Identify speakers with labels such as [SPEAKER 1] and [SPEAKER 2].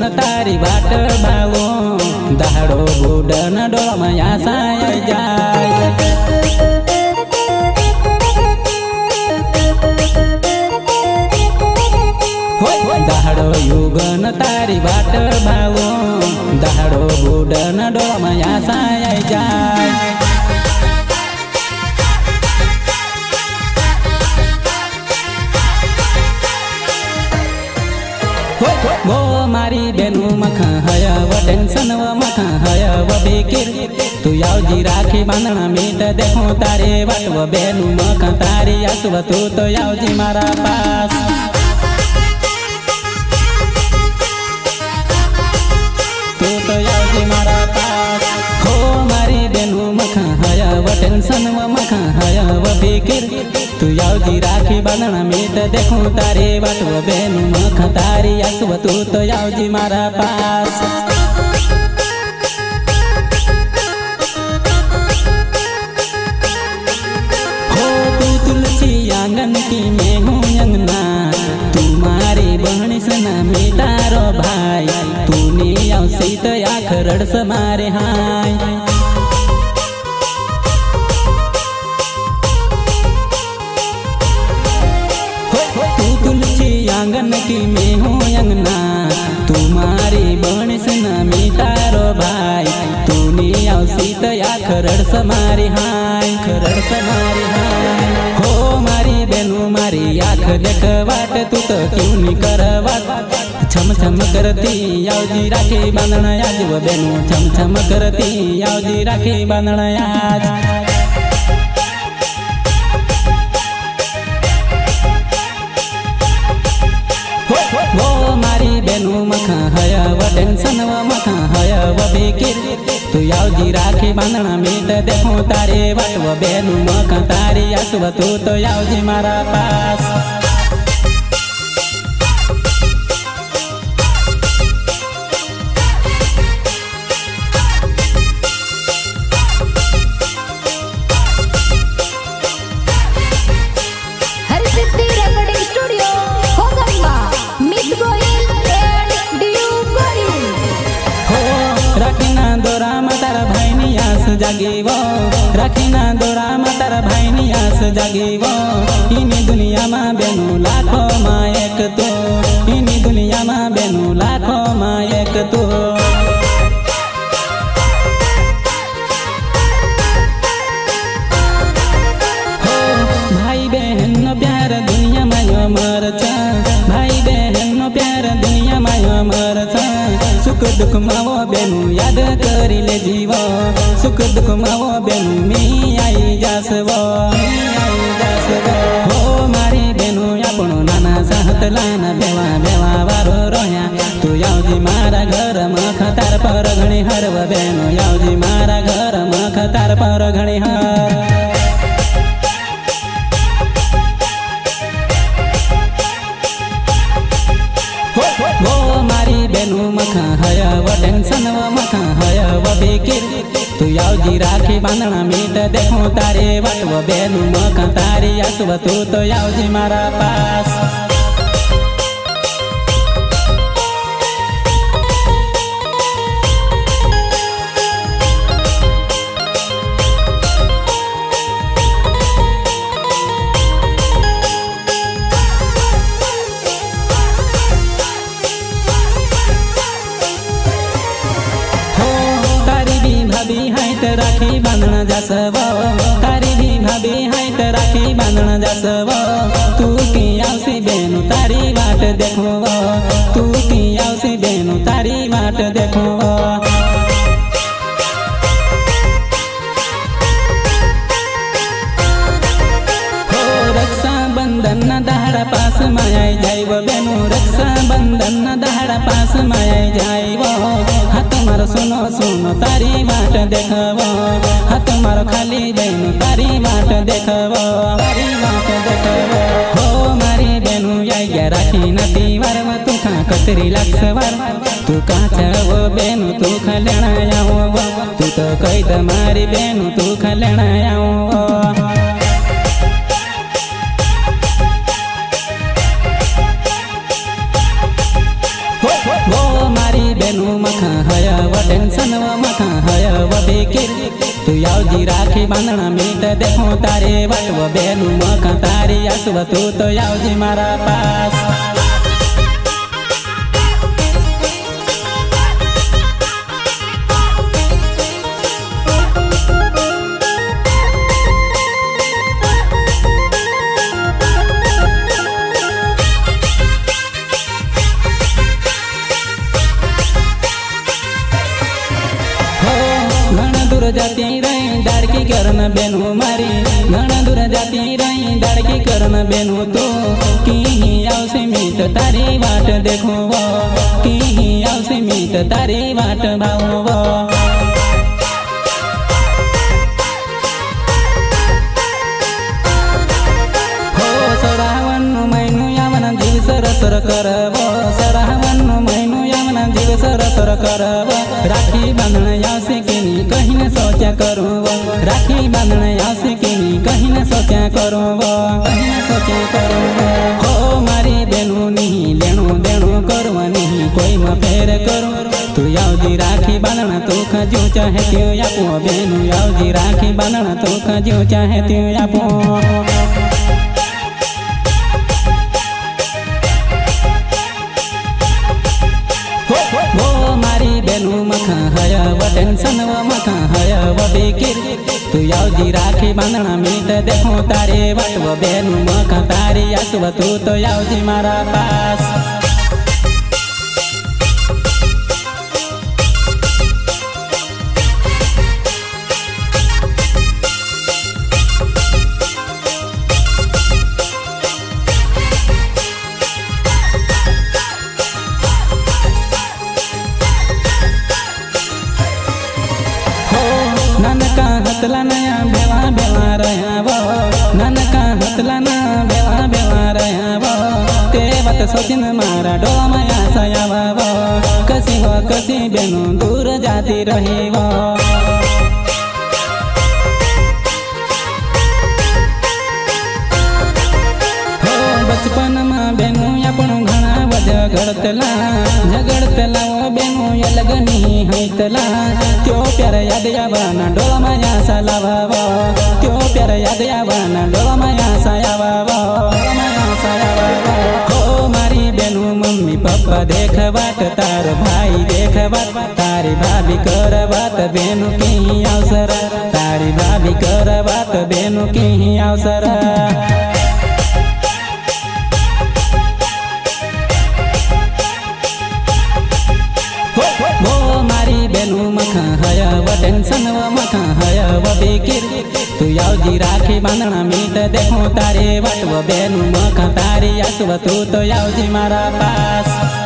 [SPEAKER 1] युगन तारी वाट भावो दाड़ो बुडन डोळमाया साय जाय दाड़ो युगन तारी वाट भावो दाड़ो बुडन डोळमाया साय जाय वो मारी बेनु मखा हया व टेंशन व मखा हया व बेकिर तू यावजी राखी बांधना मीट देखो तारे वाट व बेनु मखा तारी आसव तू तो यावजी मारा पास तू तो यावजी मारा पास हो मारी बेनु मखा हया व टेंशन व मखा हया व बेकिर तू यावजी राखी बांधना मीट देखो तारे वाट व बेनु मखा तारी आसव तू तो यावजी मारा पास हो तू तुलसी आंगन की मैं हूँ अंगना तू मारी बहनी सना मैं तारो भाई तू नहीं आवसी तो आँख रड़स मारे हाय आंगन की मैं हूँ अंगना तुम्हारी बहन सना मैं तारो भाई तू नहीं आवसी तो खरड़ समारी हाय खरड़ समारी हाय हो मारी बेनु मारी आँख देख वाट तू तो क्यों नहीं कर वाट छम छम करती यावजी राखी बांधना आज वो बेनु छम छम करती यावजी राखी बांधना आज वो मारी बेनु मखा हया व टेंशन व मखा हया व बेकिर तू यावजी राखी बांधना मीट देखो तारे वाट व बेनु मखा तारी आसव तू तो यावजी मारा पास जागीवो राखीना दोरा में तारा भाई नी आस जागीवो इनी दुनिया में बेनु लाखों में एक तो इनी दुनिया में बेनु लाखों में एक तो हो भाई बहन नो प्यार दुनिया में अमर छ भाई बहन नो प्यार दुनिया में अमर छ सुख दुख मावो बेनु याद करी ले जीवो सुख दुख मावो बेनु मी आई जासवो हो मारी बेनु आपणो नाना साहत लाना बेवा बेवा वारो रोया तू यावजी मारा घर मख तार पर घणी हरव बेनु यावजी मारा घर मख तार पर घणी हर वो मारी बेनु मखा हया व टेंशन व मखा हया व बेकिर तू यावजी राखी बांधना मीट देखो तारे वाट व बेनु मखा तारी आसव तू तो यावजी मारा पास राखी बांधना जासव तारी भी भाभी है तो राखी बांधना जासव तू की आवसी बेनु तारी बाट देखो तू की आवसी बेनु तारी बाट देखो हो रक्षा बंधन दहाड़ा पास मायाई जाइब बेनु रक्षा बंधन दहाड़ा पास मायाई जाइब हाथ मारो सुनो सुनो तारी बाट देखबो हाथ मारो खाली बेनु तारी बाट देखबो हो मारी बेनु या राखी नती वार तू खा कतरी लाक्सवार तू काचव बेनु तू खलेणा आओ तू तो कई द मारी बेनु तू खलेणा आओ वो मारी राखी बांधना मीट देखो तारे वाटव बेनु मख तारी आसव तू तो आवजे मारा पास। जाती रही दाड़की करन बेनु मारी घना दूर जाती रही दाड़की करन बेनु तो की आवसे मीत तारी वाट देखो वो की आवसे मीत तारी वाट भाव वो। हो सरावन मैनु यावन जीव सरसर करवो सरावन मैनु यावन जीव सरसर करवो राखी बांधन आवसे केनी कहीं न सोचा करूँ वो राखी बांधन आवसे केनी कहीं न सोचा करूँ वो कहीं न सोचा करूँ वो। हो मारी बेनु नहीं लेणु देणु करवा नहीं कोई में फेर करूँ तू आवजी राखी बांधना तू खजू चाहे त्यो आपो बेनु आवजी राखी बांधना तू खजू चाहे त्यो आपो। वो मारी बेनु मखा हया व टेंशन व मखा हया व बेकिर तू आवजी राखी बांधना मीट देखो तारे वाटव बेनु मखा तारी आसव तू तो आवजी मारा पास। ननका हतला नया बेला बेला रहा वो ननका हतला ना बेला बेला रहा वो ते बात सोचिन मारा डोला माया सया वो कसी बेनु दूर जाती रही वो। हो बचपन में बेनु अपन घना वज झगड़तला वो बेनु ये लगनी हैतला त्यो प्यार याद आवाना डोला माया सालावा वो त्यो प्यार याद आवाना डोला माया सायावा वो माया सायावा वो। हो मारी बेनु मम्मी पप्पा देख बात तार भाई देख बात तारी भाभी कर बात बेनु की अवसर तारी भाभी कर बात बेनु की अवसर। वो मारी बेनु मखा हया व टेंशन व मखा हया व बेकिर तू आवजी राखी बांधना मीट देखो तारे वाटव बेनु मखा तारी आसव तू तो आवजी मारा पास।